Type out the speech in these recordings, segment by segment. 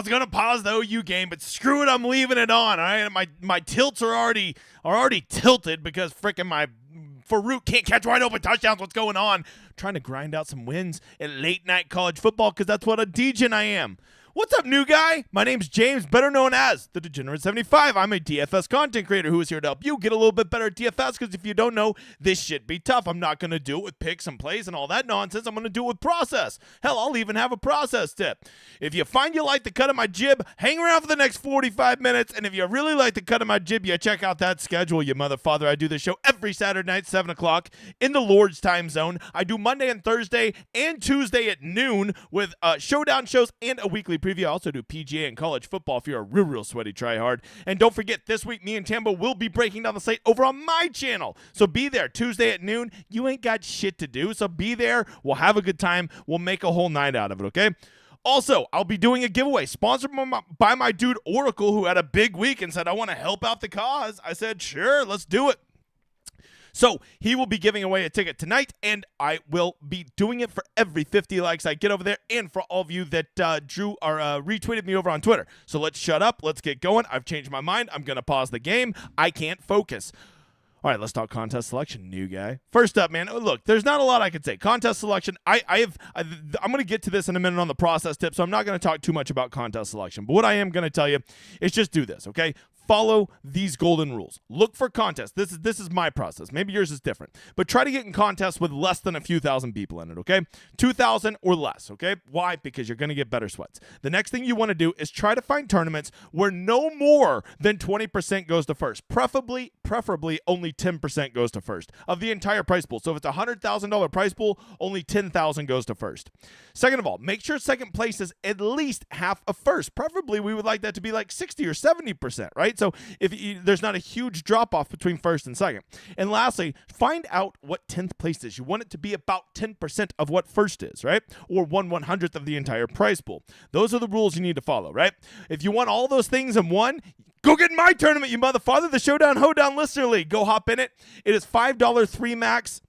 was gonna pause the OU game, but screw it, I'm leaving it on. All right, my tilts are already tilted because freaking my Farouk can't catch wide open touchdowns. What's going on? Trying to grind out some wins at late night college football because that's what a degen I am. What's up, new guy? My name's James, better known as the Degenerate 75. I'm a DFS content creator who is here to help you get a little bit better at DFS because if you don't know, this shit be tough. I'm not going to do it with picks and plays and all that nonsense. I'm going to do it with process. Hell, I'll even have a process tip. If you find you like the cut of my jib, hang around for the next 45 minutes. And if you really like the cut of my jib, you check out that schedule, you motherfather. I do this show every Saturday night, 7 o'clock in the Lord's time zone. I do Monday and Thursday and Tuesday at noon with showdown shows and a weekly preview. I also do PGA and college football if you're a real sweaty tryhard. And don't forget, this week, me and Tambo will be breaking down the slate over on my channel. So be there Tuesday at noon. You ain't got shit to do, so be there. We'll have a good time. We'll make a whole night out of it, okay? Also, I'll be doing a giveaway sponsored by my dude Oracle, who had a big week and said, I want to help out the cause. I said, sure, let's do it. So he will be giving away a ticket tonight, and I will be doing it for every 50 likes I get over there, and for all of you that drew or retweeted me over on Twitter. So let's shut up. Let's get going. I've changed my mind. I'm going to pause the game. I can't focus. All right, let's talk contest selection, new guy. First up, man, look, there's not a lot I could say. Contest selection, I'm going to get to this in a minute on the process tip, so I'm not going to talk too much about contest selection. But what I am going to tell you is just do this, okay? Follow these golden rules. Look for contests. This is my process. Maybe yours is different. But try to get in contests with less than a few thousand people in it, okay? 2,000 or less, okay? Why? Because you're going to get better sweats. The next thing you want to do is try to find tournaments where no more than 20% goes to first. Preferably only 10% goes to first of the entire prize pool. So if it's a $100,000 prize pool, only 10,000 goes to first. Second of all, make sure second place is at least half of first. Preferably, we would like that to be like 60 or 70%, right? So if there's not a huge drop-off between first and second. And lastly, find out what 10th place is. You want it to be about 10% of what first is, right? Or 1/100th of the entire prize pool. Those are the rules you need to follow, right? If you want all those things in one, go get in my tournament, you motherfather, the Showdown Hoedown Listener League. Go hop in it. It is $5 3 max.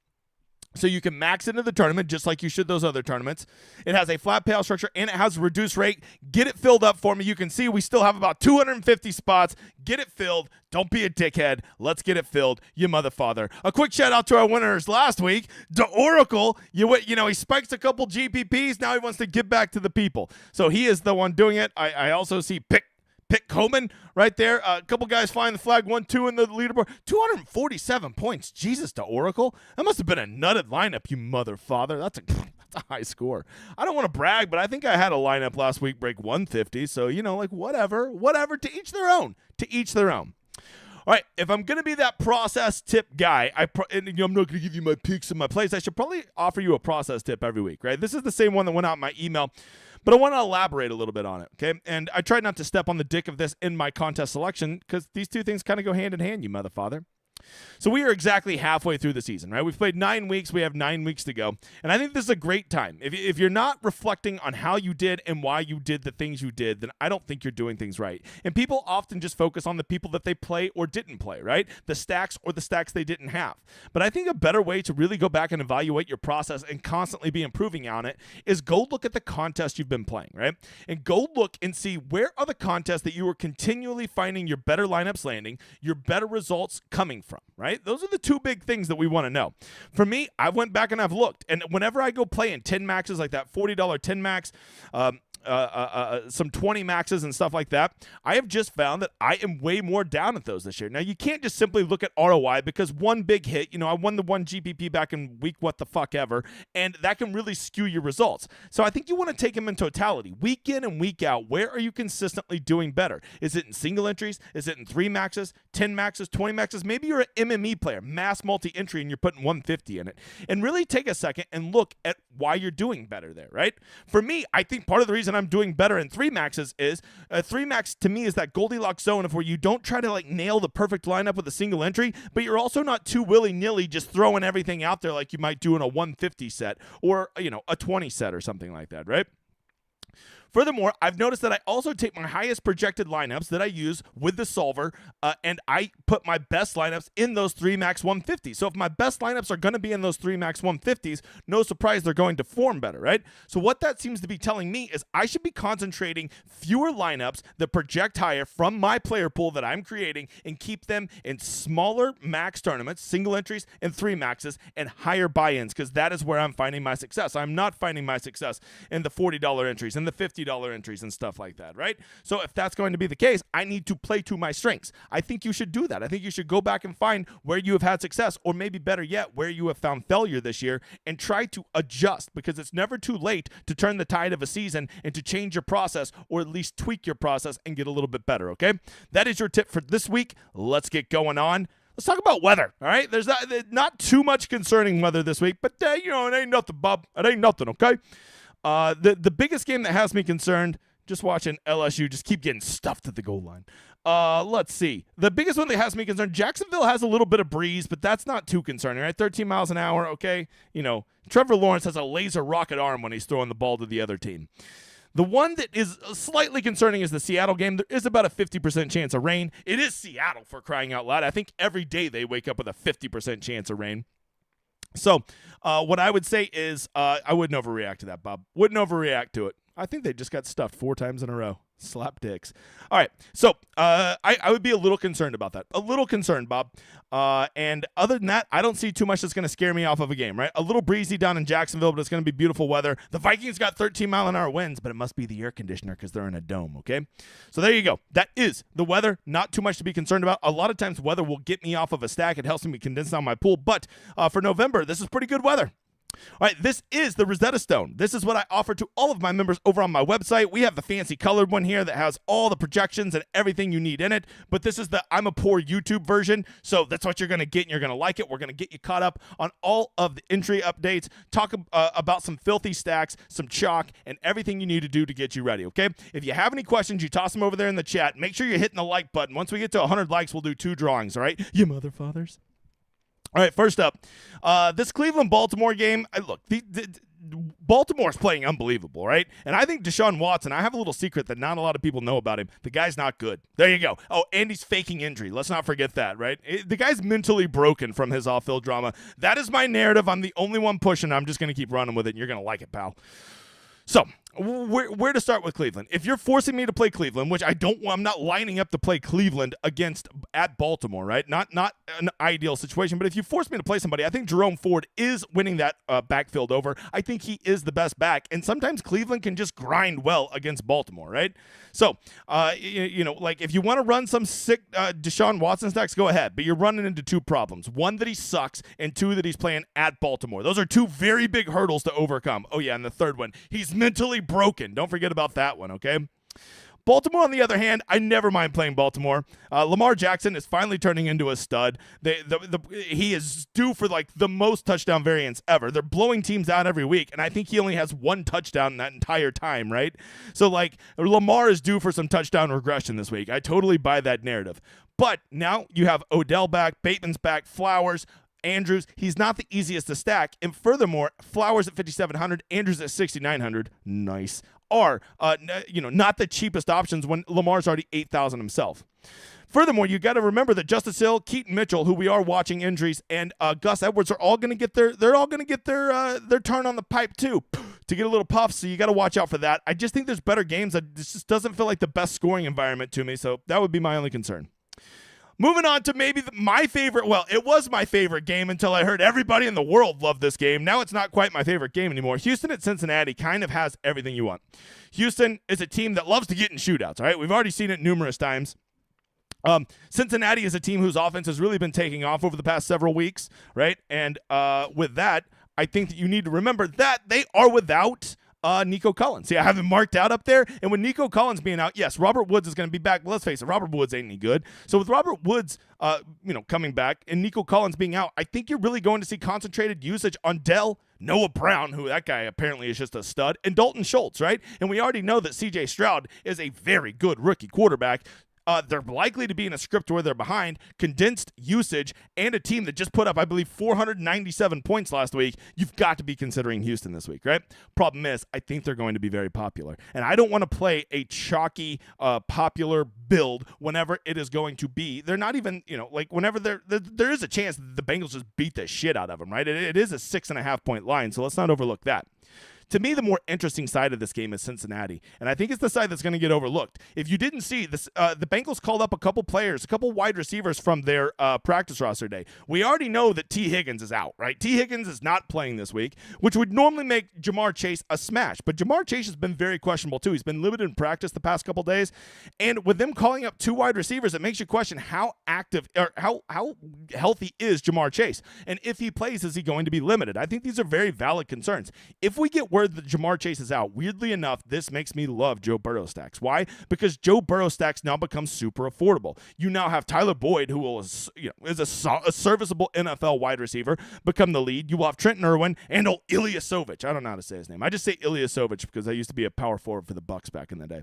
So you can max into the tournament just like you should those other tournaments. It has a flat payout structure and it has a reduced rate. Get it filled up for me. You can see we still have about 250 spots. Get it filled. Don't be a dickhead. Let's get it filled, you motherfather. A quick shout out to our winners last week. The Oracle, you know, he spikes a couple GPPs. Now he wants to give back to the people. So he is the one doing it. I also see Pick Coleman right there. A couple guys flying the flag, 1-2 in the leaderboard. 247 points. Jesus, to Oracle. That must have been a nutted lineup, you motherfather. That's a high score. I don't want to brag, but I think I had a lineup last week break 150. So, you know, like whatever, to each their own. To each their own. All right, if I'm going to be that process tip guy, I'm not going to give you my picks and my plays. I should probably offer you a process tip every week, right? This is the same one that went out in my email, but I want to elaborate a little bit on it, okay? And I tried not to step on the dick of this in my contest selection because these two things kind of go hand in hand, you motherfather. So we are exactly halfway through the season, right? We've played 9 weeks. We have 9 weeks to go. And I think this is a great time. If you're not reflecting on how you did and why you did the things you did, then I don't think you're doing things right. And people often just focus on the people that they play or didn't play, right? The stacks or the stacks they didn't have. But I think a better way to really go back and evaluate your process and constantly be improving on it is go look at the contest you've been playing, right? And go look and see where are the contests that you are continually finding your better lineups landing, your better results coming from, right? Those are the two big things that we want to know. For me, I went back and I've looked, and whenever I go play in 10 maxes like that, $40 10 max, some 20 maxes and stuff like that, I have just found that I am way more down at those this year. Now, you can't just simply look at ROI because one big hit, you know, I won the one GPP back in week what the fuck ever, and that can really skew your results. So I think you want to take them in totality. Week in and week out, where are you consistently doing better? Is it in single entries? Is it in 3 maxes, 10 maxes, 20 maxes? Maybe you're an MME player, mass multi-entry, and you're putting 150 in it. And really take a second and look at why you're doing better there, right? For me, I think part of the reason I'm doing better in 3 maxes is 3 max to me is that Goldilocks zone of where you don't try to like nail the perfect lineup with a single entry, but you're also not too willy-nilly just throwing everything out there like you might do in a 150 set or, you know, a 20 set or something like that, right? Furthermore, I've noticed that I also take my highest projected lineups that I use with the solver, and I put my best lineups in those 3 max 150s. So if my best lineups are going to be in those 3 max 150s, no surprise they're going to form better, right? So what that seems to be telling me is I should be concentrating fewer lineups that project higher from my player pool that I'm creating and keep them in smaller max tournaments, single entries and 3 maxes, and higher buy-ins, because that is where I'm finding my success. I'm not finding my success in the $40 entries and the $50 entries and stuff like that, right? So if that's going to be the case, I need to play to my strengths. I think you should do that. I think you should go back and find where you have had success, or maybe better yet, where you have found failure this year, and try to adjust, because it's never too late to turn the tide of a season and to change your process, or at least tweak your process and get a little bit better, okay? That is your tip for this week. Let's get going on. Let's talk about weather, all right? There's not too much concerning weather this week, but, it ain't nothing, Bob. It ain't nothing, okay? The biggest game that has me concerned, just watching LSU just keep getting stuffed at the goal line. Let's see. The biggest one that has me concerned, Jacksonville has a little bit of breeze, but that's not too concerning, right? 13 miles an hour, okay? Trevor Lawrence has a laser rocket arm when he's throwing the ball to the other team. The one that is slightly concerning is the Seattle game. There is about a 50% chance of rain. It is Seattle, for crying out loud. I think every day they wake up with a 50% chance of rain. So what I would say is I wouldn't overreact to that, Bob. Wouldn't overreact to it. I think they just got stuffed 4 times in a row. Slap dicks. All right. So I would be a little concerned about that. A little concerned, Bob. And other than that, I don't see too much that's going to scare me off of a game, right? A little breezy down in Jacksonville, but it's going to be beautiful weather. The Vikings got 13-mile-an-hour winds, but it must be the air conditioner because they're in a dome, okay? So there you go. That is the weather. Not too much to be concerned about. A lot of times weather will get me off of a stack. It helps me condense down my pool. But for November, this is pretty good weather. All right, this is the Rosetta Stone. This is what I offer to all of my members over on my website. We have the fancy colored one here that has all the projections and everything you need in it, but this is the I'm a poor YouTube version, so that's what you're going to get, and you're going to like it. We're going to get you caught up on all of the entry updates, talk about some filthy stacks, some chalk, and everything you need to do to get you ready, okay? If you have any questions, you toss them over there in the chat. Make sure you're hitting the like button. Once we get to 100 likes, we'll do 2 drawings, all right? You mother fathers. All right, first up, this Cleveland-Baltimore game, look, Baltimore's playing unbelievable, right? And I think Deshaun Watson, I have a little secret that not a lot of people know about him. The guy's not good. There you go. Oh, and he's faking injury. Let's not forget that, right? The guy's mentally broken from his off-field drama. That is my narrative. I'm the only one pushing. I'm just going to keep running with it, and you're going to like it, pal. So, where to start with Cleveland? If you're forcing me to play Cleveland, which I'm not lining up to play Cleveland at Baltimore, right? Not an ideal situation, but if you force me to play somebody, I think Jerome Ford is winning that backfield over. I think he is the best back, and sometimes Cleveland can just grind well against Baltimore, right? So, like if you want to run some sick Deshaun Watson stacks, go ahead, but you're running into 2 problems. 1, that he sucks, and 2, that he's playing at Baltimore. Those are 2 very big hurdles to overcome. Oh yeah, and the third one, he's mentally broken. Don't forget about that one, okay? Baltimore, on the other hand, I never mind playing Baltimore. Lamar Jackson is finally turning into a stud. He is due for like the most touchdown variance ever. They're blowing teams out every week, and I think he only has 1 touchdown in that entire time, right? So like Lamar is due for some touchdown regression this week. I totally buy that narrative. But now you have Odell back, Bateman's back, Flowers, Andrews. He's not the easiest to stack, and furthermore, Flowers at 5,700, Andrews at 6,900. Nice. Are not the cheapest options when Lamar's already 8,000 himself. Furthermore, you got to remember that Justice Hill, Keaton Mitchell, who we are watching injuries, and Gus Edwards are all going to get their turn on the pipe too, to get a little puff. So you got to watch out for that. I just think there's better games. This just doesn't feel like the best scoring environment to me. So that would be my only concern. Moving on to maybe my favorite. Well, it was my favorite game until I heard everybody in the world love this game. Now it's not quite my favorite game anymore. Houston at Cincinnati kind of has everything you want. Houston is a team that loves to get in shootouts, all right? We've already seen it numerous times. Cincinnati is a team whose offense has really been taking off over the past several weeks, right? And with that, I think that you need to remember that they are without Nico Collins. See, I have him marked out up there. And with Nico Collins being out, yes, Robert Woods is going to be back. But let's face it, Robert Woods ain't any good. So with Robert Woods, coming back and Nico Collins being out, I think you're really going to see concentrated usage on Dell, Noah Brown, who that guy apparently is just a stud, and Dalton Schultz, right? And we already know that C.J. Stroud is a very good rookie quarterback. They're likely to be in a script where they're behind, condensed usage, and a team that just put up, I believe, 497 points last week. You've got to be considering Houston this week, right? Problem is, I think they're going to be very popular. And I don't want to play a chalky, popular build whenever it is going to be. They're not even, like whenever there is a chance that the Bengals just beat the shit out of them, right? It is a 6.5 point line, so let's not overlook that. To me, the more interesting side of this game is Cincinnati, and I think it's the side that's going to get overlooked. If you didn't see this, the Bengals called up a couple players, a couple wide receivers from their practice roster day. We already know that T. Higgins is out, right? T. Higgins is not playing this week, which would normally make Jamar Chase a smash, but Jamar Chase has been very questionable too. He's been limited in practice the past couple days, and with them calling up two wide receivers, it makes you question how active or how healthy is Jamar Chase, and if he plays, is he going to be limited? I think these are very valid concerns. If we get word that Jamar Chase is out, weirdly enough, this makes me love Joe Burrow stacks. Why? Because Joe Burrow stacks now become super affordable. You now have Tyler Boyd, who is a serviceable NFL wide receiver, become the lead. You will have Trenton Irwin and Ilyasovich. I don't know how to say his name. I just say Ilyasovich because I used to be a power forward for the Bucs back in the day.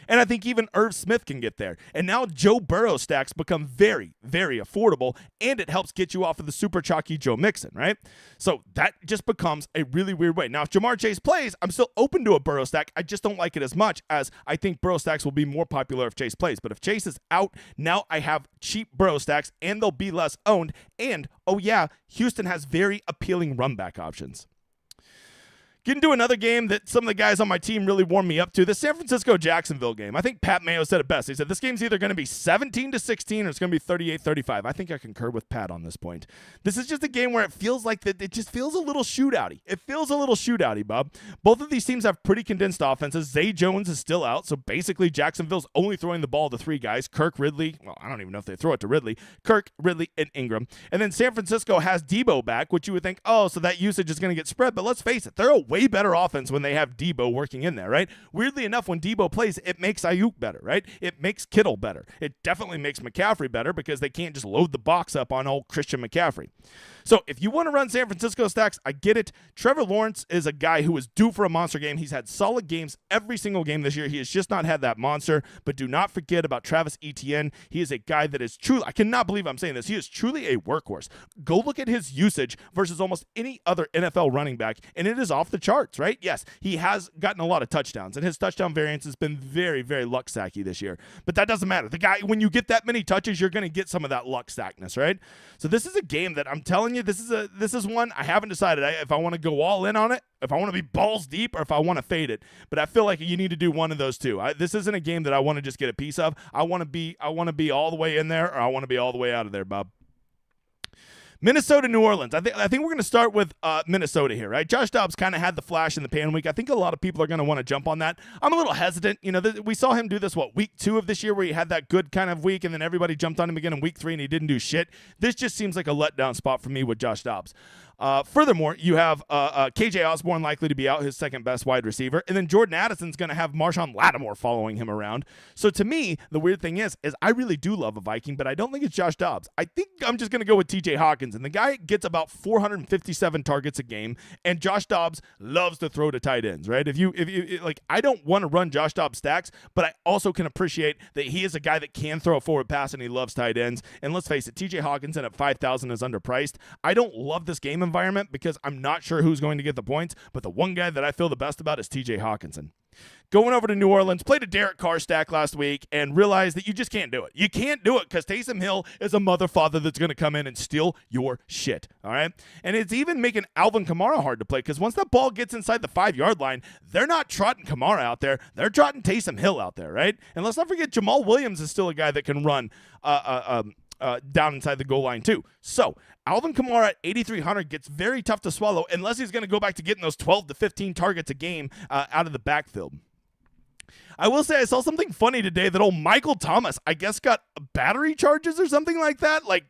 And I think even Irv Smith can get there. And now Joe Burrow stacks become very, very affordable, and it helps get you off of the super chalky Joe Mixon, right? So that just becomes a really weird way. Now, if Jamar Chase plays, I'm still open to a Burrow stack. I just don't like it as much, as I think Burrow stacks will be more popular if Chase plays. But if Chase is out, now I have cheap Burrow stacks, and they'll be less owned. And, oh yeah, Houston has very appealing run back options. Getting to another game that some of the guys on my team really warmed me up to, the San Francisco-Jacksonville game. I think Pat Mayo said it best. He said this game's either going to be 17-16 or it's going to be 38-35. I think I concur with Pat on this point. This is just a game where it feels like that. It just feels a little shootout-y. It feels a little shootout-y, Bob. Both of these teams have pretty condensed offenses. Zay Jones is still out, so basically Jacksonville's only throwing the ball to three guys, Kirk, Ridley. Well, I don't even know if they throw it to Ridley. Kirk, Ridley, and Ingram. And then San Francisco has Debo back, which you would think, oh, so that usage is going to get spread. But let's face it, they're a way better offense when they have Debo working in there, right? Weirdly enough, when Debo plays, it makes Ayuk better, right? It makes Kittle better. It definitely makes McCaffrey better because they can't just load the box up on old Christian McCaffrey. So if you want to run San Francisco stacks, I get it. Trevor Lawrence is a guy who is due for a monster game. He's had solid games every single game this year. He has just not had that monster. But do not forget about Travis Etienne. He is a guy that is truly, I cannot believe I'm saying this, he is truly a workhorse. Go look at his usage versus almost any other NFL running back, and it is off the charts, right? Yes, he has gotten a lot of touchdowns, and his touchdown variance has been very, very luck sacky this year. But that doesn't matter. The guy, when you get that many touches, you're going to get some of that luck sackness, right? So this is a game that I'm telling you, this is one I haven't decided if I want to go all in on it, if I want to be balls deep, or if I want to fade it. But I feel like you need to do one of those two. This isn't a game that I want to just get a piece of. I want to be all the way in there, or I want to be all the way out of there, Bob. Minnesota, New Orleans. I think we're going to start with Minnesota here, right? Josh Dobbs kind of had the flash in the pan week. I think a lot of people are going to want to jump on that. I'm a little hesitant. We saw him do this, week 2 of this year, where he had that good kind of week, and then everybody jumped on him again in week 3, and he didn't do shit. This just seems like a letdown spot for me with Josh Dobbs. Furthermore, you have KJ Osborne likely to be out, his second best wide receiver, and then Jordan Addison's going to have Marshawn Lattimore following him around. So to me, the weird thing is I really do love a Viking, but I don't think it's Josh Dobbs. I think I'm just going to go with TJ Hawkins, and the guy gets about 457 targets a game, and Josh Dobbs loves to throw to tight ends, right? If you like, I don't want to run Josh Dobbs stacks, but I also can appreciate that he is a guy that can throw a forward pass, and he loves tight ends. And let's face it, TJ Hawkins at 5,000 is underpriced. I don't love this game environment because I'm not sure who's going to get the points, but the one guy that I feel the best about is TJ Hawkinson. Going over to New Orleans, played a Derek Carr stack last week and realized that you just can't do it. You can't do it because Taysom Hill is a motherfather that's going to come in and steal your shit, all right? And it's even making Alvin Kamara hard to play because once that ball gets inside the 5-yard line, they're not trotting Kamara out there. They're trotting Taysom Hill out there, right? And let's not forget Jamal Williams is still a guy that can run down inside the goal line too. So Alvin Kamara at 8,300 gets very tough to swallow unless he's going to go back to getting those 12 to 15 targets a game out of the backfield. I will say I saw something funny today that old Michael Thomas, I guess, got battery charges or something like that. Like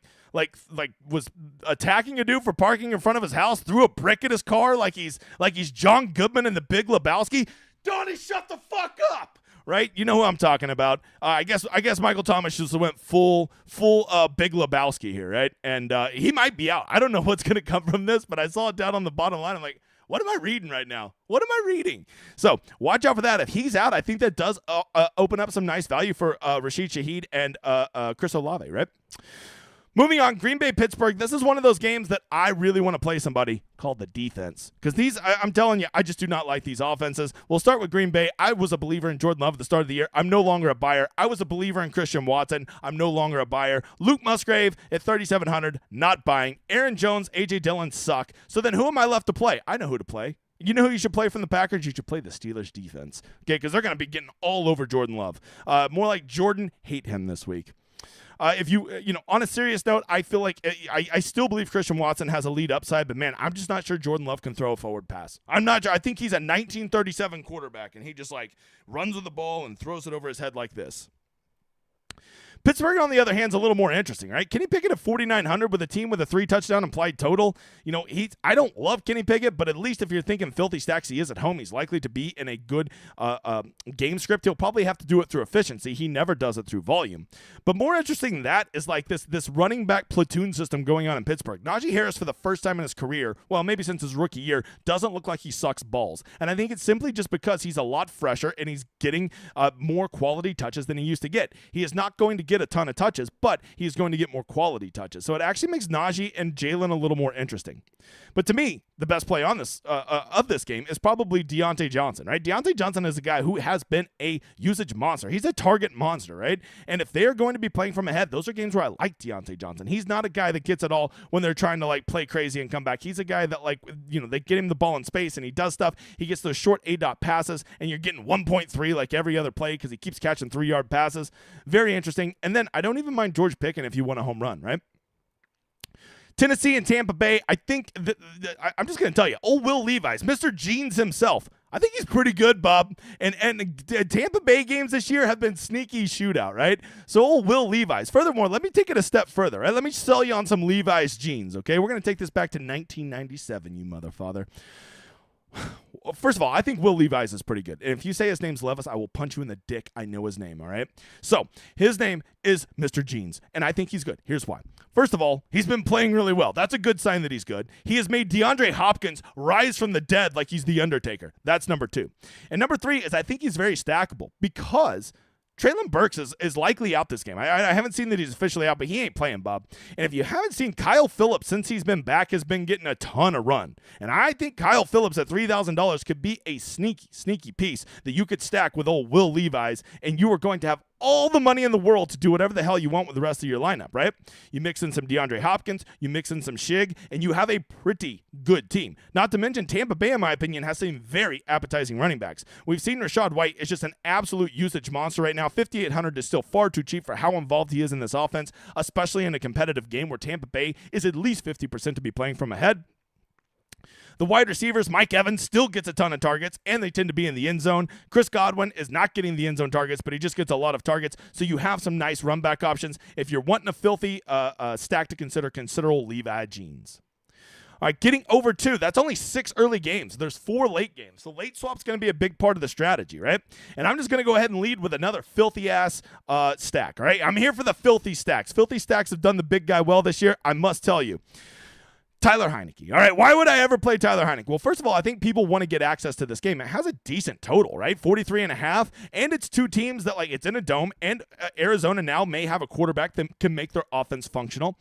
was attacking a dude for parking in front of his house, threw a brick at his car like he's John Goodman in The Big Lebowski. Donnie, shut the fuck up! Right? You know who I'm talking about. I guess Michael Thomas just went full Big Lebowski here, right? And he might be out. I don't know what's going to come from this, but I saw it down on the bottom line. I'm like, What am I reading right now? What am I reading? So watch out for that. If he's out, I think that does open up some nice value for Rashid Shaheed and Chris Olave, right? Moving on, Green Bay, Pittsburgh. This is one of those games that I really want to play somebody called the defense. Because I'm telling you, I just do not like these offenses. We'll start with Green Bay. I was a believer in Jordan Love at the start of the year. I'm no longer a buyer. I was a believer in Christian Watson. I'm no longer a buyer. Luke Musgrave at 3,700, not buying. Aaron Jones, A.J. Dillon suck. So then who am I left to play? I know who to play. You know who you should play from the Packers? You should play the Steelers defense. Okay, because they're going to be getting all over Jordan Love. More like Jordan, hate him this week. If you on a serious note, I feel like I still believe Christian Watson has a lead upside, but man, I'm just not sure Jordan Love can throw a forward pass. I'm not sure. I think he's a 1937 quarterback, and he just like runs with the ball and throws it over his head like this. Pittsburgh, on the other hand, is a little more interesting, right? Kenny Pickett at 4,900 with a team with a 3-touchdown implied total. I don't love Kenny Pickett, but at least if you're thinking filthy stacks, he is at home. He's likely to be in a good game script. He'll probably have to do it through efficiency. He never does it through volume. But more interesting than that is like this running back platoon system going on in Pittsburgh. Najee Harris, for the first time in his career, well, maybe since his rookie year, doesn't look like he sucks balls. And I think it's simply just because he's a lot fresher and he's getting more quality touches than he used to get. He is not going to get a ton of touches, but he's going to get more quality touches. So it actually makes Najee and Jalen a little more interesting. But to me, the best play on this of this game is probably Deontay Johnson, right? Deontay Johnson is a guy who has been a usage monster. He's a target monster, right? And if they are going to be playing from ahead, those are games where I like Deontay Johnson. He's not a guy that gets it all when they're trying to like play crazy and come back. He's a guy that they get him the ball in space and he does stuff. He gets those short A-dot passes and you're getting 1.3 like every other play because he keeps catching 3-yard passes. Very interesting. And then I don't even mind George Pickens if you want a home run, right? Tennessee and Tampa Bay, I think, I'm just going to tell you, old Will Levis, Mr. Jeans himself, I think he's pretty good, Bob. And Tampa Bay games this year have been sneaky shootout, right? So old Will Levis. Furthermore, let me take it a step further, right? Let me sell you on some Levi's jeans, okay? We're going to take this back to 1997, you motherfather. First of all, I think Will Levis is pretty good. And if you say his name's Levis, I will punch you in the dick. I know his name, all right? So his name is Mr. Jeans, and I think he's good. Here's why. First of all, he's been playing really well. That's a good sign that he's good. He has made DeAndre Hopkins rise from the dead like he's the Undertaker. That's number 2. And number 3 is I think he's very stackable because Treylon Burks is likely out this game. I haven't seen that he's officially out, but he ain't playing, Bob. And if you haven't seen, Kyle Phillips, since he's been back, has been getting a ton of run. And I think Kyle Phillips at $3,000 could be a sneaky piece that you could stack with old Will Levis, and you are going to have all the money in the world to do whatever the hell you want with the rest of your lineup, right? You mix in some DeAndre Hopkins, you mix in some Shig, and you have a pretty good team. Not to mention Tampa Bay, in my opinion, has some very appetizing running backs. We've seen Rachaad White is just an absolute usage monster right now. 5,800 is still far too cheap for how involved he is in this offense, especially in a competitive game where Tampa Bay is at least 50% to be playing from ahead. The wide receivers, Mike Evans, still gets a ton of targets, and they tend to be in the end zone. Chris Godwin is not getting the end zone targets, but he just gets a lot of targets, so you have some nice run back options. If you're wanting a filthy stack to consider old Levi jeans. All right, getting over 2. That's only 6 early games. There's 4 late games. So late swap's going to be a big part of the strategy, right? And I'm just going to go ahead and lead with another filthy-ass stack, all right? I'm here for the filthy stacks. Filthy stacks have done the big guy well this year, I must tell you. Tyler Heineke. All right, why would I ever play Tyler Heineke? Well, first of all, I think people want to get access to this game. It has a decent total, right? 43.5, and it's 2 teams that, it's in a dome, and Arizona now may have a quarterback that can make their offense functional.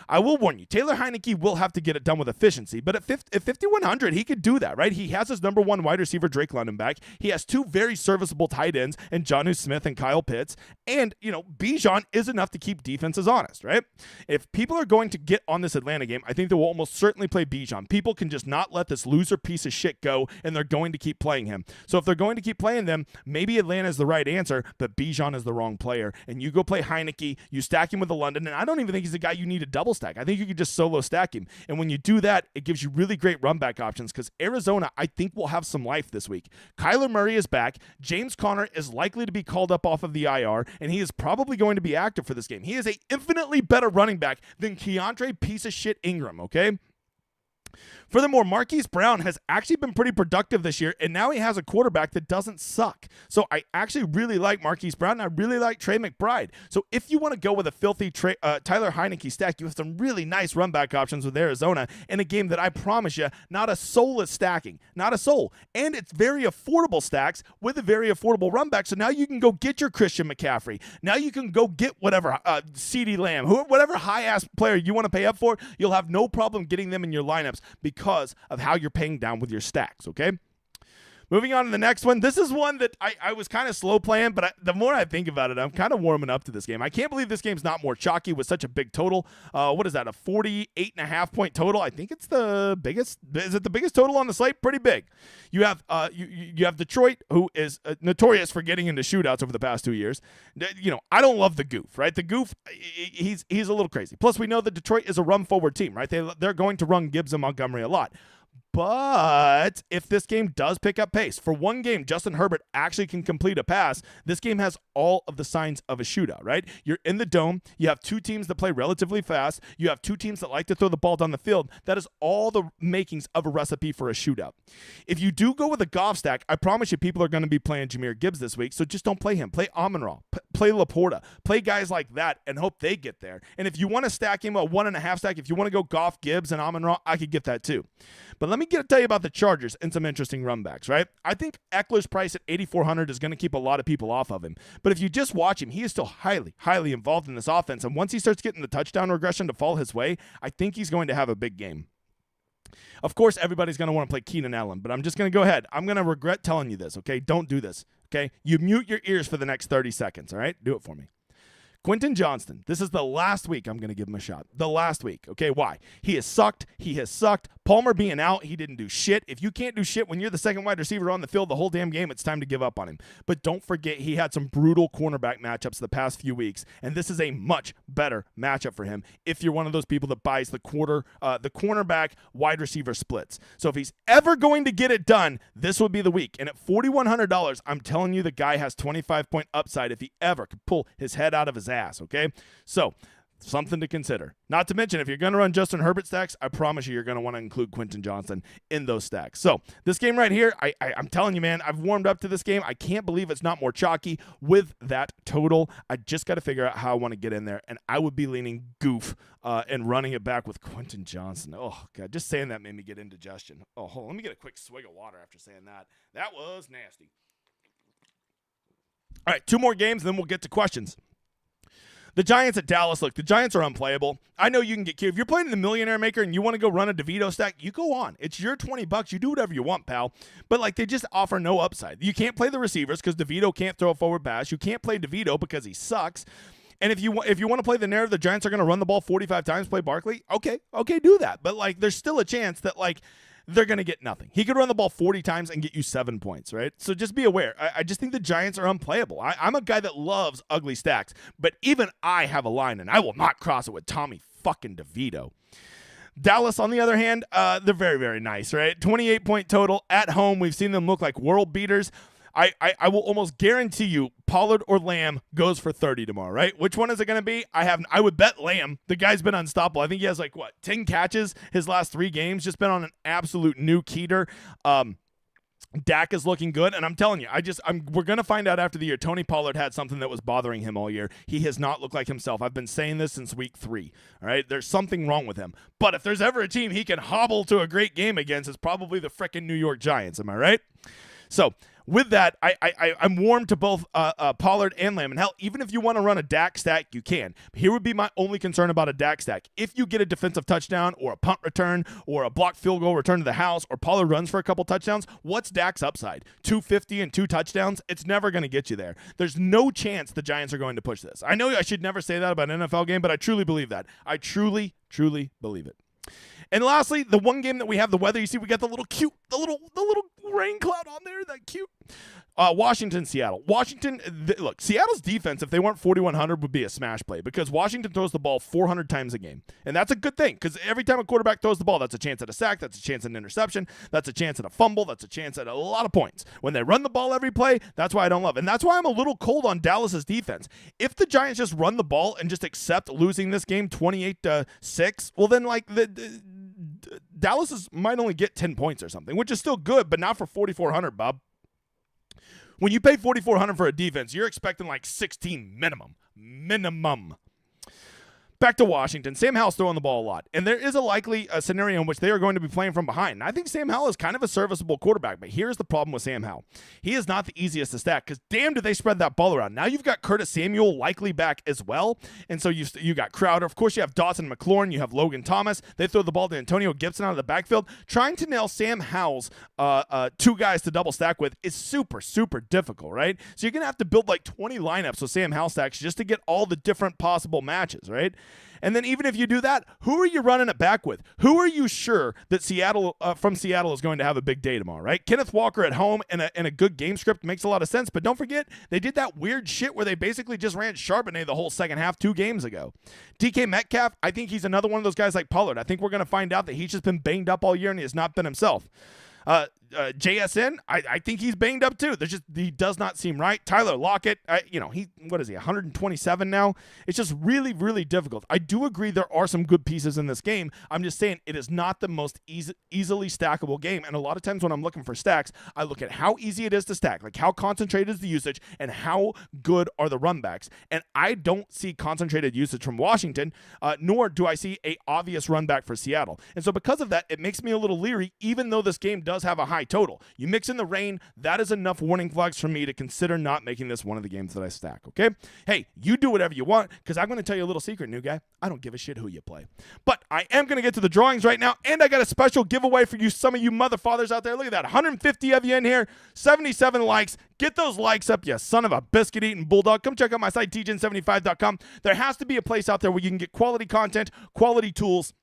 I will warn you, Taylor Heineke will have to get it done with efficiency, but at 5,100, he could do that, right? He has his number 1 wide receiver, Drake London, back. He has 2 very serviceable tight ends, and Jonnu Smith and Kyle Pitts, and, Bijan is enough to keep defenses honest, right? If people are going to get on this Atlanta game, I think they will almost certainly play Bijan. People can just not let this loser piece of shit go, and they're going to keep playing him. So if they're going to keep playing them, maybe Atlanta is the right answer, but Bijan is the wrong player, and you go play Heineke, you stack him with the London, and I don't even think he's a guy you need to double stack. I think you could just solo stack him. And when you do that, it gives you really great run back options because Arizona, I think, will have some life this week. Kyler Murray is back. James Conner is likely to be called up off of the IR, and he is probably going to be active for this game. He is an infinitely better running back than Keontae piece of shit Ingram, okay? Furthermore, Marquise Brown has actually been pretty productive this year, and now he has a quarterback that doesn't suck. So I actually really like Marquise Brown, and I really like Trey McBride. So if you want to go with a filthy Tyler Heineke stack, you have some really nice run back options with Arizona in a game that I promise you, not a soul is stacking. Not a soul. And it's very affordable stacks with a very affordable run back. So now you can go get your Christian McCaffrey. Now you can go get whatever CeeDee Lamb, whatever high-ass player you want to pay up for, you'll have no problem getting them in your lineups because of how you're paying down with your stacks, okay? Moving on to the next one. This is one that I was kind of slow playing, but the more I think about it, I'm kind of warming up to this game. I can't believe this game's not more chalky with such a big total. What is that, a 48.5 point total? I think it's the biggest. Is it the biggest total on the slate? Pretty big. You have you have Detroit, who is notorious for getting into shootouts over the past 2 years. You know, I don't love the goof, right? The goof, he's a little crazy. Plus, we know that Detroit is a run-forward team, right? They're going to run Gibbs and Montgomery a lot. But if this game does pick up pace, for one game, Justin Herbert actually can complete a pass. This game has all of the signs of a shootout, right? You're in the dome. You have two teams that play relatively fast. You have two teams that like to throw the ball down the field. That is all the makings of a recipe for a shootout. If you do go with a Goff stack, I promise you people are going to be playing Jahmyr Gibbs this week, so just don't play him. Play Amon-Ra. Play Laporta. Play guys like that and hope they get there. And if you want to stack him a 1.5 stack, if you want to go Goff, Gibbs, and Amon-Ra, I could get that too. But let me tell you about the Chargers and some interesting runbacks, right? I think Eckler's price at 8,400 is going to keep a lot of people off of him. But if you just watch him, he is still highly, highly involved in this offense. And once he starts getting the touchdown regression to fall his way, I think he's going to have a big game. Of course, everybody's going to want to play Keenan Allen, but I'm just going to go ahead. I'm going to regret telling you this, okay? Don't do this, okay? You mute your ears for the next 30 seconds, all right? Do it for me. Quentin Johnston, this is the last week I'm going to give him a shot. The last week. Okay, why? He has sucked. He has sucked. Palmer being out, he didn't do shit. If you can't do shit when you're the second wide receiver on the field the whole damn game, it's time to give up on him. But don't forget, he had some brutal cornerback matchups the past few weeks, and this is a much better matchup for him if you're one of those people that buys the cornerback wide receiver splits. So if he's ever going to get it done, this would be the week. And at $4,100, I'm telling you the guy has 25-point upside if he ever could pull his head out of his ass, okay? So, something to consider. Not to mention, if you're going to run Justin Herbert stacks, I promise you're going to want to include Quentin Johnston in those stacks. So, this game right here, I'm telling you, man, I've warmed up to this game. I can't believe it's not more chalky with that total. I just got to figure out how I want to get in there, and I would be leaning goof and running it back with Quentin Johnston. Oh, God, just saying that made me get indigestion. Oh, hold on, let me get a quick swig of water after saying that. That was nasty. All right, 2 more games, then we'll get to questions. The Giants at Dallas. Look, the Giants are unplayable. I know you can get cute. If you're playing in the Millionaire Maker and you want to go run a DeVito stack, you go on. It's your $20. You do whatever you want, pal. But, like, they just offer no upside. You can't play the receivers because DeVito can't throw a forward pass. You can't play DeVito because he sucks. And if you want to play the narrative, the Giants are going to run the ball 45 times, play Barkley, okay, do that. But, like, there's still a chance that, like, they're going to get nothing. He could run the ball 40 times and get you 7 points, right? So just be aware. I just think the Giants are unplayable. I'm a guy that loves ugly stacks, but even I have a line, and I will not cross it with Tommy fucking DeVito. Dallas, on the other hand, they're very, very nice, right? 28-point total at home. We've seen them look like world beaters. I will almost guarantee you Pollard or Lamb goes for 30 tomorrow, right? Which one is it going to be? I would bet Lamb. The guy's been unstoppable. I think he has 10 catches his last 3 games, just been on an absolute new keeter. Dak is looking good, and I'm telling you, we're going to find out after the year. Tony Pollard had something that was bothering him all year. He has not looked like himself. I've been saying this since week 3, all right? There's something wrong with him. But if there's ever a team he can hobble to a great game against, it's probably the frickin' New York Giants. Am I right? So, with that, I'm warm to both Pollard and Lamb. And hell, even if you want to run a Dak stack, you can. Here would be my only concern about a Dak stack. If you get a defensive touchdown or a punt return or a blocked field goal return to the house or Pollard runs for a couple touchdowns, what's Dak's upside? 250 and 2 touchdowns? It's never going to get you there. There's no chance the Giants are going to push this. I know I should never say that about an NFL game, but I truly believe that. I truly, truly believe it. And lastly, the one game that we have the weather, you see we got the little rain cloud on there, that cute. Washington, Seattle. Look, Seattle's defense, if they weren't 4,100, would be a smash play because Washington throws the ball 400 times a game. And that's a good thing because every time a quarterback throws the ball, that's a chance at a sack, that's a chance at an interception, that's a chance at a fumble, that's a chance at a lot of points. When they run the ball every play, that's why I don't love it. And that's why I'm a little cold on Dallas's defense. If the Giants just run the ball and just accept losing this game 28-6, well then Dallas might only get 10 points or something, which is still good, but not for 4,400, Bob. When you pay 4,400 for a defense, you're expecting like 16 minimum. Back to Washington. Sam Howell's throwing the ball a lot, and there is a likely scenario in which they are going to be playing from behind. And I think Sam Howell is kind of a serviceable quarterback, but here's the problem with Sam Howell. He is not the easiest to stack because damn do they spread that ball around. Now you've got Curtis Samuel likely back as well, and so you got Crowder. Of course, you have Dawson McLaurin. You have Logan Thomas. They throw the ball to Antonio Gibson out of the backfield. Trying to nail Sam Howell's two guys to double stack with is super, super difficult, right? So you're going to have to build like 20 lineups with Sam Howell stacks just to get all the different possible matches, right? And then even if you do that, who are you running it back with? Who are you sure that Seattle is going to have a big day tomorrow, right? Kenneth Walker at home and a good game script makes a lot of sense, but don't forget, they did that weird shit where they basically just ran Charbonnet the whole second half 2 games ago. DK Metcalf, I think he's another one of those guys like Pollard. I think we're going to find out that he's just been banged up all year and he has not been himself. JSN, I think he's banged up too. He does not seem right. Tyler Lockett, what is he, 127 now? It's just really, really difficult. I do agree there are some good pieces in this game. I'm just saying it is not the most easily stackable game. And a lot of times when I'm looking for stacks, I look at how easy it is to stack, like how concentrated is the usage and how good are the run backs. And I don't see concentrated usage from Washington, nor do I see a obvious run back for Seattle. And so because of that, it makes me a little leery, even though this game does have a high total. You mix in the rain, that is enough warning flags for me to consider not making this one of the games that I stack, okay? Hey, you do whatever you want, because I'm going to tell you a little secret, new guy. I don't give a shit who you play. But I am going to get to the drawings right now, and I got a special giveaway for you, some of you mother fathers out there. Look at that, 150 of you in here, 77 likes. Get those likes up, you son of a biscuit-eating bulldog. Come check out my site, dgen75.com. There has to be a place out there where you can get quality content, quality tools,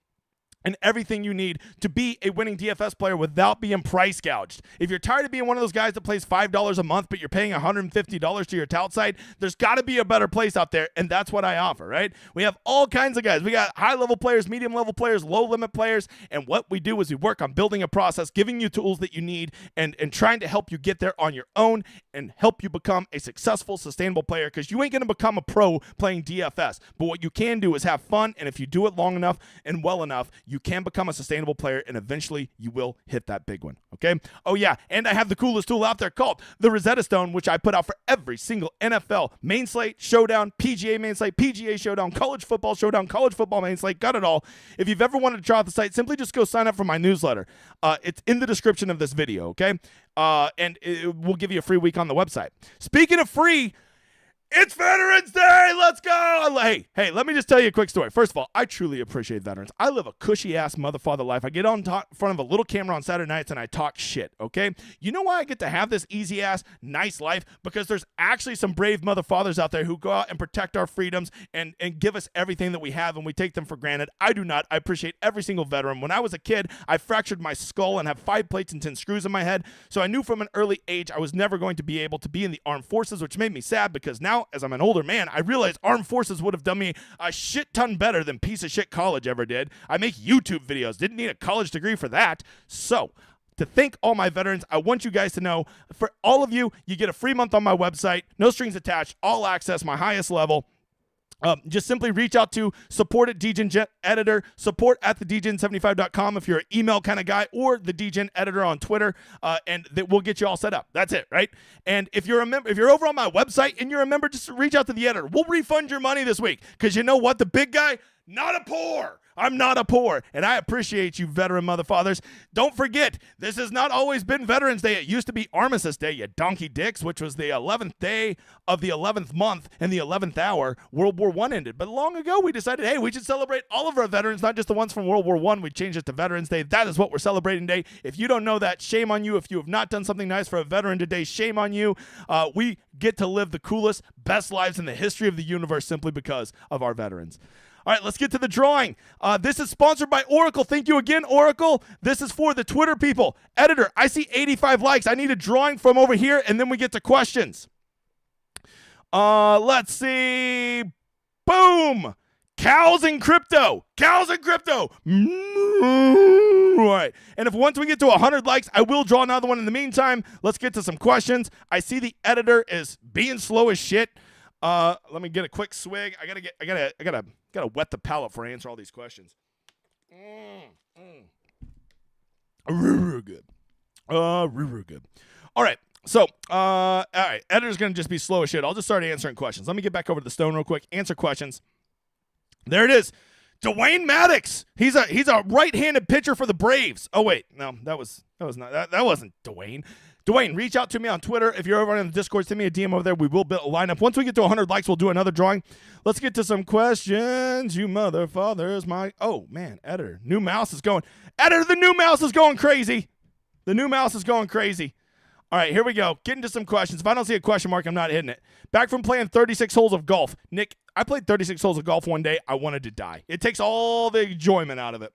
and everything you need to be a winning DFS player without being price gouged. If you're tired of being one of those guys that plays $5 a month, but you're paying $150 to your tout site, there's got to be a better place out there, and that's what I offer, right? We have all kinds of guys. We got high-level players, medium-level players, low-limit players, and what we do is we work on building a process, giving you tools that you need, and trying to help you get there on your own and help you become a successful, sustainable player, because you ain't going to become a pro playing DFS, but what you can do is have fun, and if you do it long enough and well enough, you can become a sustainable player, and eventually you will hit that big one, okay? Oh, yeah, and I have the coolest tool out there called the Rosetta Stone, which I put out for every single NFL main slate, showdown, PGA main slate, PGA showdown, college football showdown, college football main slate, got it all. If you've ever wanted to try out the site, simply just go sign up for my newsletter. It's in the description of this video, okay? And it will give you a free week on the website. Speaking of free, it's Veterans Day! Let's go! Hey, let me just tell you a quick story. First of all, I truly appreciate veterans. I live a cushy-ass motherfather life. I get on front of a little camera on Saturday nights and I talk shit, okay? You know why I get to have this easy-ass, nice life? Because there's actually some brave motherfathers out there who go out and protect our freedoms and give us everything that we have, and we take them for granted. I do not. I appreciate every single veteran. When I was a kid, I fractured my skull and have 5 plates and 10 screws in my head, so I knew from an early age I was never going to be able to be in the armed forces, which made me sad because now, as I'm an older man, I realized armed forces would have done me a shit ton better than piece of shit college ever did. I make YouTube videos. Didn't need a college degree for that. So, to thank all my veterans, I want you guys to know, for all of you, you get a free month on my website, no strings attached, all access, my highest level. Just simply reach out to support at DGen Editor, support at the DGen75.com if you're an email kind of guy, or the DGen Editor on Twitter, and that will get you all set up. That's it, right? And if you're a member, if you're over on my website and you're a member, just reach out to the editor. We'll refund your money this week, because you know what? The big guy, not a poor. I'm not a poor, and I appreciate you, veteran motherfathers. Don't forget, this has not always been Veterans Day. It used to be Armistice Day, you donkey dicks, which was the 11th day of the 11th month and the 11th hour. World War I ended. But long ago, we decided, hey, we should celebrate all of our veterans, not just the ones from World War I. We changed it to Veterans Day. That is what we're celebrating today. If you don't know that, shame on you. If you have not done something nice for a veteran today, shame on you. We get to live the coolest, best lives in the history of the universe simply because of our veterans. All right, let's get to the drawing. This is sponsored by Oracle. Thank you again, Oracle. This is for the Twitter people. Editor, I see 85 likes. I need a drawing from over here, and then we get to questions. Let's see. Boom. Cows and crypto. Cows and crypto. All right. And if once we get to 100 likes, I will draw another one. In the meantime, let's get to some questions. I see the editor is being slow as shit. Let me get a quick swig. I gotta wet the palate before I answer all these questions. Real good. Real good. All right. So, all right. Editor's going to just be slow as shit. I'll just start answering questions. Let me get back over to the stone real quick. Answer questions. There it is. Dwayne Maddox. He's a right-handed pitcher for the Braves. Oh wait, no, that wasn't Dwayne. Dwayne, reach out to me on Twitter. If you're over on the Discord, send me a DM over there. We will build a lineup. Once we get to 100 likes, we'll do another drawing. Let's get to some questions. You motherfuckers, oh man, editor, new mouse is going. Editor, the new mouse is going crazy. The new mouse is going crazy. All right, here we go. Get into some questions. If I don't see a question mark, I'm not hitting it. Back from playing 36 holes of golf. Nick, I played 36 holes of golf one day. I wanted to die. It takes all the enjoyment out of it.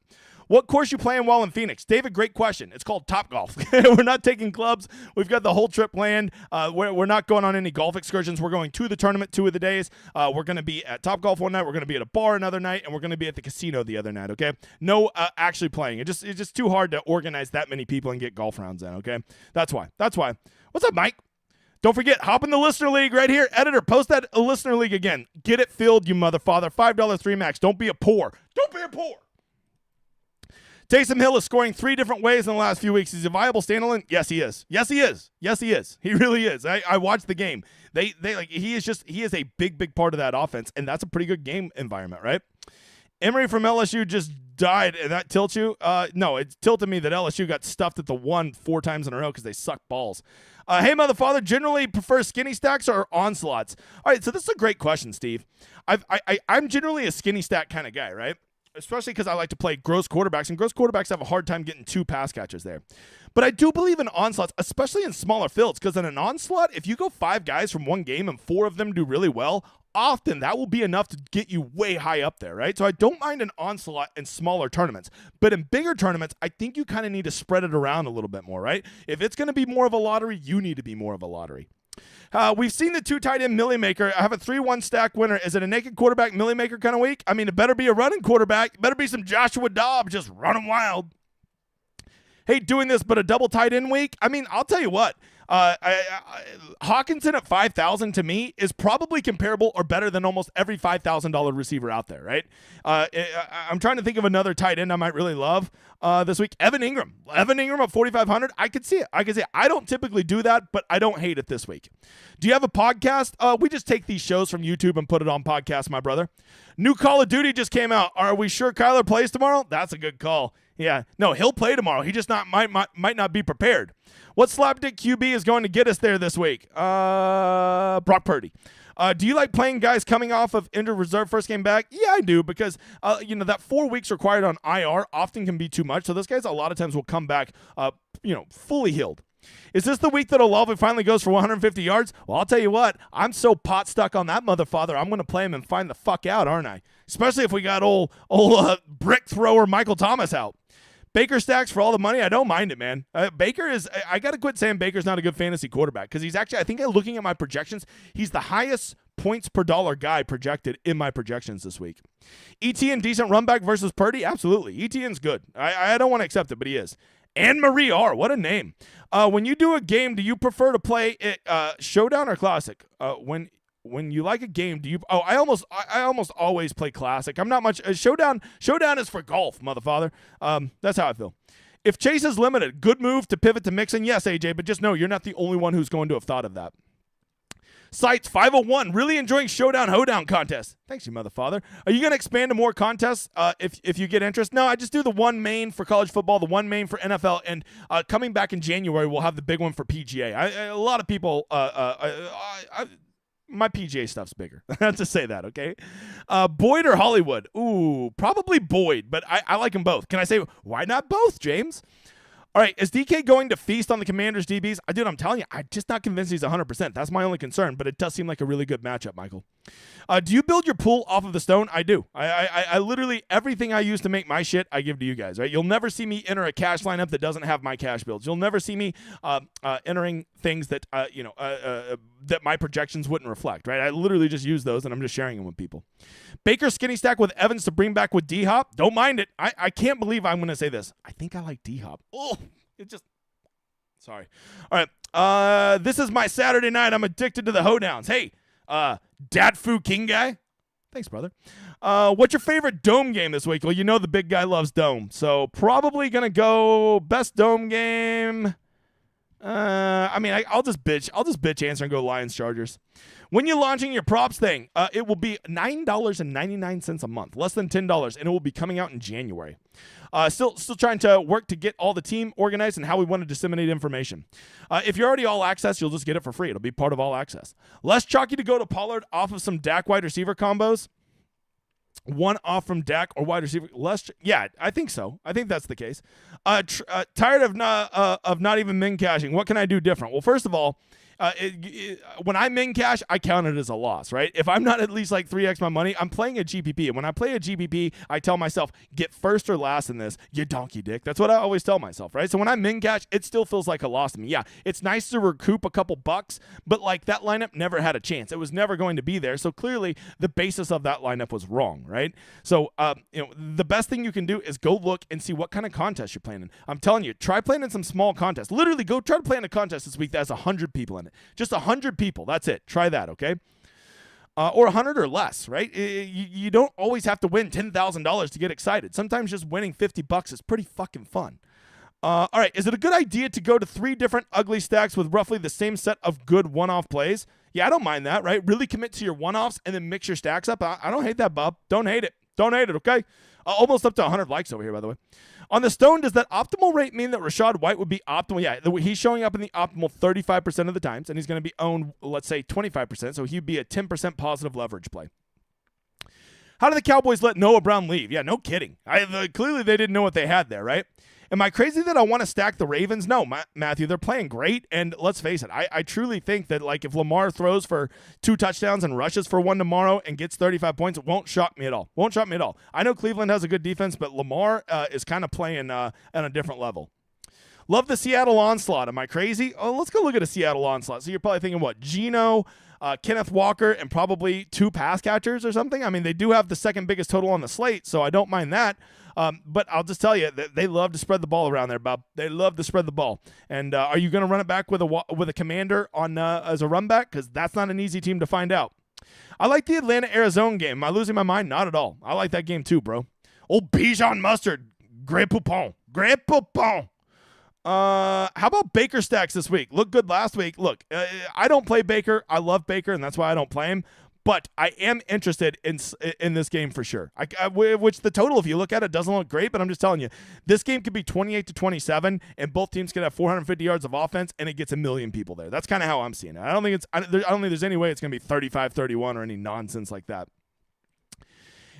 What course you playing while in Phoenix? David, great question. It's called Top Golf. We're not taking clubs. We've got the whole trip planned. We're not going on any golf excursions. We're going to the tournament 2 of the days. We're going to be at Top Golf one night. We're going to be at a bar another night, and we're going to be at the casino the other night, okay? No actually playing. It's just too hard to organize that many people and get golf rounds in, okay? That's why. What's up, Mike? Don't forget, hop in the listener league right here. Editor, post that listener league again. Get it filled, you motherfather. $5 3 max. Don't be a poor. Don't be a poor. Taysom Hill is scoring 3 different ways in the last few weeks. Is he a viable standalone? Yes, he is. Yes, he is. Yes, he is. He really is. I watched the game. He is a big part of that offense, and that's a pretty good game environment, right? Emory from LSU just died, and that tilts you? No, it tilted me that LSU got stuffed at the 1 4 times in a row because they suck balls. Hey, motherfather, generally prefer skinny stacks or onslaughts? All right, so this is a great question, Steve. I'm generally a skinny stack kind of guy, right? Especially because I like to play gross quarterbacks, and gross quarterbacks have a hard time getting 2 pass catches there. But I do believe in onslaughts, especially in smaller fields, because in an onslaught, if you go 5 guys from one game and 4 of them do really well, often that will be enough to get you way high up there, right? So I don't mind an onslaught in smaller tournaments. But in bigger tournaments, I think you kind of need to spread it around a little bit more, right? If it's going to be more of a lottery, you need to be more of a lottery. We've seen the 2 tight end Millie Maker. I have a 3-1 stack winner. Is it a naked quarterback Millie Maker kind of week? I mean, it better be a running quarterback. It better be some Joshua Dobbs just running wild. Hey, doing this but a double tight end week? I mean, I'll tell you what. Hawkinson at 5,000 to me is probably comparable or better than almost every $5,000 receiver out there, right? I'm trying to think of another tight end I might really love this week. Evan Ingram at 4,500. I could see it. I don't typically do that, but I don't hate it this week. Do you have a podcast? We just take these shows from YouTube and put it on podcast, my brother. New Call of Duty just came out. Are we sure Kyler plays tomorrow? That's a good call. Yeah, no, he'll play tomorrow. He just might not be prepared. What slapdick QB is going to get us there this week? Brock Purdy. Do you like playing guys coming off of injured reserve first game back? Yeah, I do, because that 4 weeks required on IR often can be too much. So those guys a lot of times will come back fully healed. Is this the week that Olave finally goes for 150 yards? Well, I'll tell you what. I'm so pot stuck on that motherfather. I'm going to play him and find the fuck out, aren't I? Especially if we got old brick thrower Michael Thomas out. Baker stacks for all the money. I don't mind it, man. Baker is, I got to quit saying Baker's not a good fantasy quarterback, because he's actually, I think looking at my projections, he's the highest points per dollar guy projected in my projections this week. ETN decent run back versus Purdy? Absolutely. ETN's good. I don't want to accept it, but he is. Anne-Marie R. What a name. When you do a game, do you prefer to play it, Showdown or Classic? When you like a game, do you? Oh, I almost always play Classic. I'm not much. Showdown is for golf, motherfather. That's how I feel. If Chase is limited, good move to pivot to Mixon. Yes, AJ, but just know you're not the only one who's going to have thought of that. Sites 501, really enjoying Showdown Hoedown contest. Thanks, you motherfather. Are you going to expand to more contests if you get interest? No, I just do the one main for college football, the one main for NFL, and coming back in January, we'll have the big one for PGA. A lot of people, my PGA stuff's bigger. I have to say that, okay? Boyd or Hollywood? Ooh, probably Boyd, but I like them both. Can I say, why not both, James? All right, is DK going to feast on the Commanders' DBs? Dude, I'm telling you, I'm just not convinced he's 100%. That's my only concern, but it does seem like a really good matchup, Michael. Do you build your pool off of the stone? I do. I literally, everything I use to make my shit, I give to you guys, right? You'll never see me enter a cash lineup that doesn't have my cash builds. You'll never see me entering things that, that my projections wouldn't reflect, right? I literally just use those, and I'm just sharing them with people. Baker skinny stack with Evans to bring back with D-Hop. Don't mind it. I can't believe I'm going to say this. I think I like D-Hop. Oh, it just... Sorry. All right. This is my Saturday night. I'm addicted to the hoedowns. Hey, Dad Fu King guy. Thanks, brother. What's your favorite dome game this week? Well, you know the big guy loves dome, so probably going to go best dome game. I'll just bitch answer and go Lions Chargers. When you're launching your props thing, it will be $9.99 a month, less than $10, and it will be coming out in January. Still trying to work to get all the team organized and how we want to disseminate information. If you're already all access, you'll just get it for free. It'll be part of all access. Less chalky to go to Pollard off of some Dak wide receiver combos. One off from Dak or wide receiver. Yeah, I think so. I think that's the case. Tired of not even min cashing. What can I do different? Well, first of all, when I min cash, I count it as a loss, right? If I'm not at least like 3x my money, I'm playing a GPP. And when I play a GPP, I tell myself, get first or last in this, you donkey dick. That's what I always tell myself, right? So when I min cash, it still feels like a loss to me. Yeah, it's nice to recoup a couple bucks, but like that lineup never had a chance. It was never going to be there. So clearly the basis of that lineup was wrong, right? So, the best thing you can do is go look and see what kind of contest you're playing in. I'm telling you, try playing in some small contests. Literally go try to play in a contest this week that has 100 people in it. Just 100 people. That's it. Try that, okay? Or 100 or less, right? You don't always have to win $10,000 to get excited. Sometimes just winning $50 is pretty fucking fun. All right, is it a good idea to go to 3 different ugly stacks with roughly the same set of good one-off plays? Yeah, I don't mind that, right? Really commit to your one-offs and then mix your stacks up. I don't hate that, Bob. Don't hate it. Don't hate it, okay? Almost up to 100 likes over here, by the way. On the stone, does that optimal rate mean that Rachaad White would be optimal? Yeah, he's showing up in the optimal 35% of the times, and he's going to be owned, let's say, 25%, so he'd be a 10% positive leverage play. How did the Cowboys let Noah Brown leave? Yeah, no kidding. Clearly they didn't know what they had there, right? Am I crazy that I want to stack the Ravens? No, Matthew, they're playing great, and let's face it, I truly think that like if Lamar throws for 2 touchdowns and rushes for 1 tomorrow and gets 35 points, it won't shock me at all. Won't shock me at all. I know Cleveland has a good defense, but Lamar is kind of playing at a different level. Love the Seattle onslaught. Am I crazy? Oh, let's go look at a Seattle onslaught. So you're probably thinking, what, Geno, Kenneth Walker, and probably 2 pass catchers or something? I mean, they do have the second biggest total on the slate, so I don't mind that. But I'll just tell you, they love to spread the ball around there, Bob. They love to spread the ball. And are you going to run it back with a commander on as a run back? Because that's not an easy team to find out. I like the Atlanta-Arizona game. Am I losing my mind? Not at all. I like that game too, bro. Old Bijan Mustard. Grey Poupon. Grey Poupon. How about Baker stacks this week? Looked good last week. Look, I don't play Baker. I love Baker, and that's why I don't play him. But I am interested in this game for sure. Which the total, if you look at it, doesn't look great. But I'm just telling you, this game could be 28-27, and both teams could have 450 yards of offense, and it gets 1 million people there. That's kind of how I'm seeing it. I don't think there's any way it's going to be 35-31 or any nonsense like that.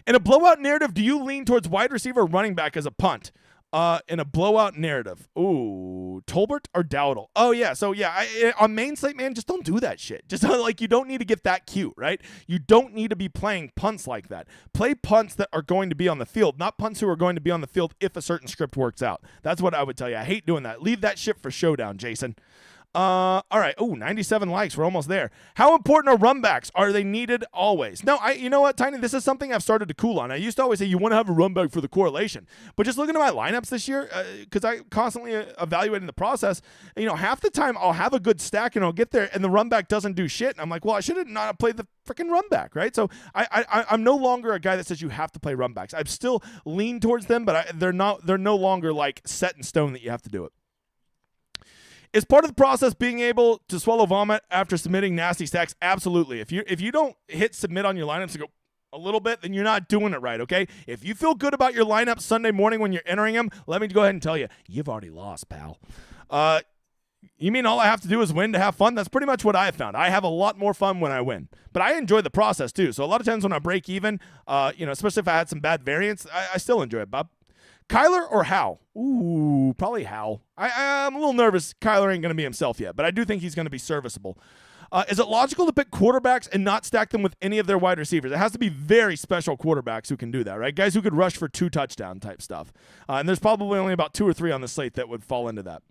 In a blowout narrative, do you lean towards wide receiver or running back as a punt? In a blowout narrative. Ooh, Tolbert or Dowdle? Oh, yeah. So, yeah, on main slate, man, just don't do that shit. Just like you don't need to get that cute, right? You don't need to be playing punts like that. Play punts that are going to be on the field, not punts who are going to be on the field if a certain script works out. That's what I would tell you. I hate doing that. Leave that shit for Showdown, Jason. All right. Oh, 97 likes. We're almost there. How important are run backs? Are they needed always? No, you know what, Tiny? This is something I've started to cool on. I used to always say you want to have a run back for the correlation. But just looking at my lineups this year, because I constantly evaluating the process, half the time I'll have a good stack and I'll get there and the run back doesn't do shit. And I'm like, well, I should have not played the freaking run back, right? So I'm no longer a guy that says you have to play run backs. I've still leaned towards them, but they're no longer like set in stone that you have to do it. Is part of the process being able to swallow vomit after submitting nasty stacks? Absolutely. If you don't hit submit on your lineups and go a little bit, then you're not doing it right, okay? If you feel good about your lineup Sunday morning when you're entering them, let me go ahead and tell you, you've already lost, pal. You mean all I have to do is win to have fun? That's pretty much what I have found. I have a lot more fun when I win. But I enjoy the process too. So a lot of times when I break even, especially if I had some bad variance, I still enjoy it, Bob. Kyler or Hal? Ooh, probably Hal. I'm a little nervous Kyler ain't going to be himself yet, but I do think he's going to be serviceable. Is it logical to pick quarterbacks and not stack them with any of their wide receivers? It has to be very special quarterbacks who can do that, right? Guys who could rush for 2 touchdown type stuff. And there's probably only about 2 or 3 on the slate that would fall into that.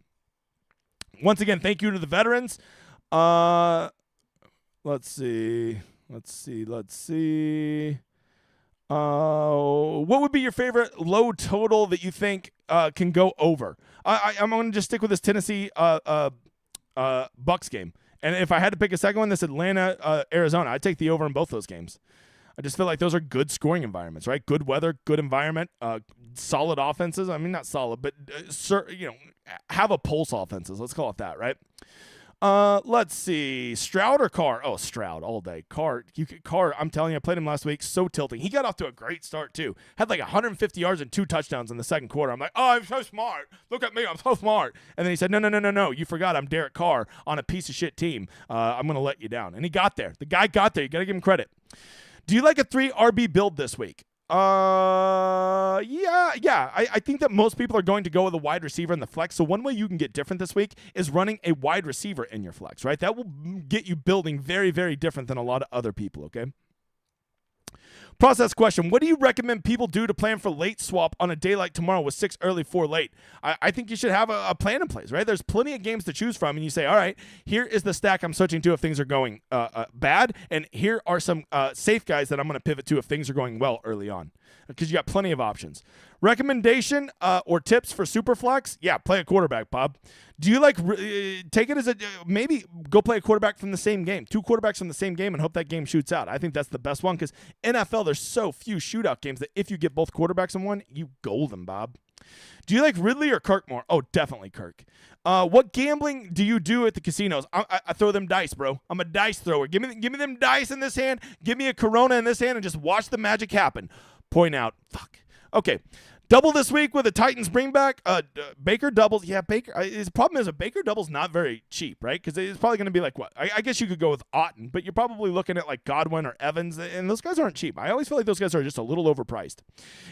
Once again, thank you to the veterans. Let's see. What would be your favorite low total that you think can go over? I'm going to just stick with this Tennessee Bucks game. And if I had to pick a second one, this Atlanta Arizona, I'd take the over in both those games. I just feel like those are good scoring environments, right? Good weather, good environment, solid offenses. I mean, not solid, but have a pulse offenses. Let's call it that, right? Let's see. Stroud or Carr? Oh, Stroud all day. Carr, I'm telling you, I played him last week. So tilting. He got off to a great start, too. Had like 150 yards and 2 touchdowns in the second quarter. I'm like, oh, I'm so smart. Look at me. I'm so smart. And then he said, no. You forgot I'm Derek Carr on a piece of shit team. I'm going to let you down. And he got there. The guy got there. You got to give him credit. Do you like a 3 RB build this week? Yeah. I think that most people are going to go with a wide receiver in the flex. So one way you can get different this week is running a wide receiver in your flex, right? That will get you building very, very different than a lot of other people, okay? Process question. What do you recommend people do to plan for late swap on a day like tomorrow with 6 early, 4 late? I think you should have a plan in place, right? There's plenty of games to choose from, and you say, all right, here is the stack I'm switching to if things are going bad, and here are some safe guys that I'm going to pivot to if things are going well early on, because you got plenty of options. Recommendation or tips for Superflex? Yeah, play a quarterback, Bob. Do you take it as maybe go play a quarterback from the same game, 2 quarterbacks from the same game, and hope that game shoots out? I think that's the best one, because NFL, there's so few shootout games that if you get both quarterbacks in one, you golden, Bob. Do you like Ridley or Kirk more? Oh, definitely Kirk. What gambling do you do at the casinos? I throw them dice, bro. I'm a dice thrower. Give me them dice in this hand. Give me a Corona in this hand and just watch the magic happen. Point out. Fuck. Okay. Double this week with a Titans bring back. Baker doubles. Yeah, Baker. His problem is a Baker double's not very cheap, right? Because it's probably going to be like what? I guess you could go with Otton, but you're probably looking at like Godwin or Evans, and those guys aren't cheap. I always feel like those guys are just a little overpriced.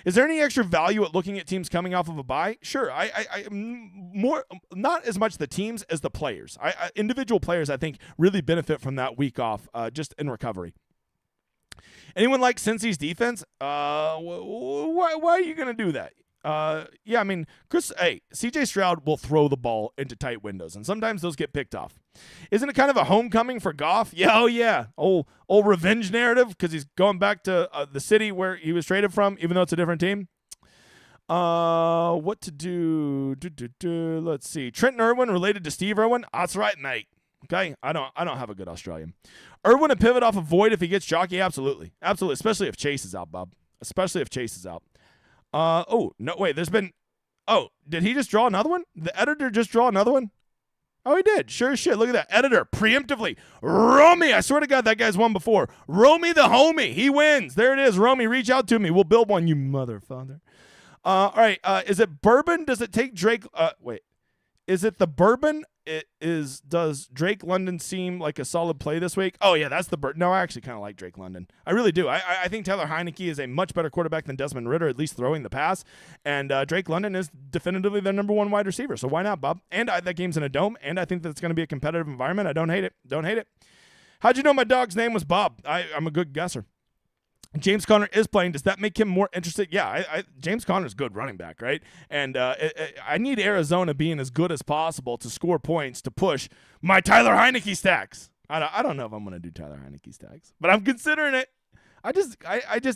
Is there any extra value at looking at teams coming off of a bye? Sure. I more not as much the teams as the players. Individual players, I think, really benefit from that week off, just in recovery. Anyone like Cincy's defense? Why are you going to do that? Yeah, I mean, CJ Stroud will throw the ball into tight windows, and sometimes those get picked off. Isn't it kind of a homecoming for Goff? Yeah, oh yeah. Old revenge narrative because he's going back to the city where he was traded from, even though it's a different team. What to do? Let's see. Trenton Irwin related to Steve Irwin? That's right, mate. Okay, I don't have a good Australian. Irwin a pivot off of Void if he gets jockey? Absolutely. Especially if Chase is out, Bob. Especially if Chase is out. Oh, no, wait, did he just draw another one? The editor just draw another one? Oh, he did. Sure as shit. Look at that. Editor, preemptively. Romy, I swear to God, that guy's won before. Romy the homie. He wins. There it is. Romy, reach out to me. We'll build one, you motherfucker. All right, is it bourbon? Does it take Drake? Is it the bourbon? Does Drake London seem like a solid play this week? Oh, yeah, that's the bourbon. No, I actually kind of like Drake London. I really do. I think Tyler Heineke is a much better quarterback than Desmond Ridder, at least throwing the pass. And Drake London is definitively their number 1 wide receiver. So why not, Bob? And that game's in a dome, and I think that it's going to be a competitive environment. I don't hate it. How'd you know my dog's name was Bob? I'm a good guesser. James Conner is playing. Does that make him more interested? Yeah, James Conner's good running back, right? And I need Arizona being as good as possible to score points to push my Tyler Heineke stacks. I don't know if I'm going to do Tyler Heineke stacks, but I'm considering it. I just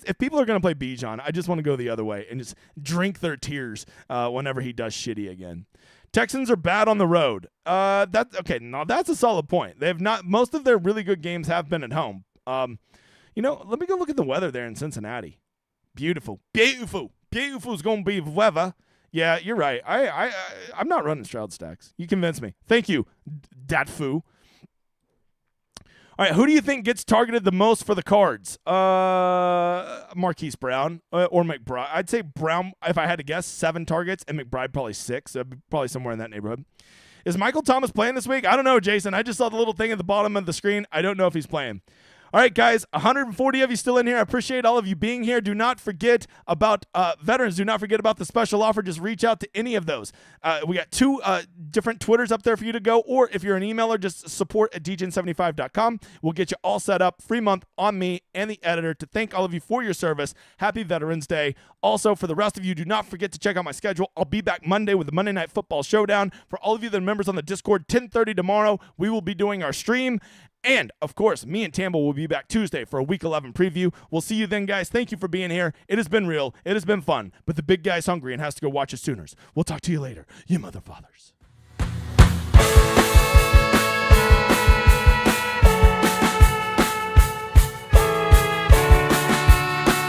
if people are going to play Bijan, I just want to go the other way and just drink their tears whenever he does shitty again. Texans are bad on the road. That's okay. Now that's a solid point. They've not. Most of their really good games have been at home. Let me go look at the weather there in Cincinnati. Beautiful is going to be the weather. Yeah, you're right. I'm not running Stroud stacks. You convinced me. Thank you, dat foo. All right, who do you think gets targeted the most for the Cards? Marquise Brown or McBride. I'd say Brown, if I had to guess, 7 targets, and McBride probably 6. So probably somewhere in that neighborhood. Is Michael Thomas playing this week? I don't know, Jason. I just saw the little thing at the bottom of the screen. I don't know if he's playing. All right, guys, 140 of you still in here. I appreciate all of you being here. Do not forget about veterans. Do not forget about the special offer. Just reach out to any of those. We got 2 different Twitters up there for you to go, or if you're an emailer, just support@dgen75.com. We'll get you all set up. Free month on me and the editor to thank all of you for your service. Happy Veterans Day. Also, for the rest of you, do not forget to check out my schedule. I'll be back Monday with the Monday Night Football Showdown. For all of you that are members on the Discord, 10:30 tomorrow, we will be doing our stream. And, of course, me and Tambo will be back Tuesday for a Week 11 preview. We'll see you then, guys. Thank you for being here. It has been real. It has been fun. But the big guy's hungry and has to go watch his Sooners. We'll talk to you later, you motherfathers.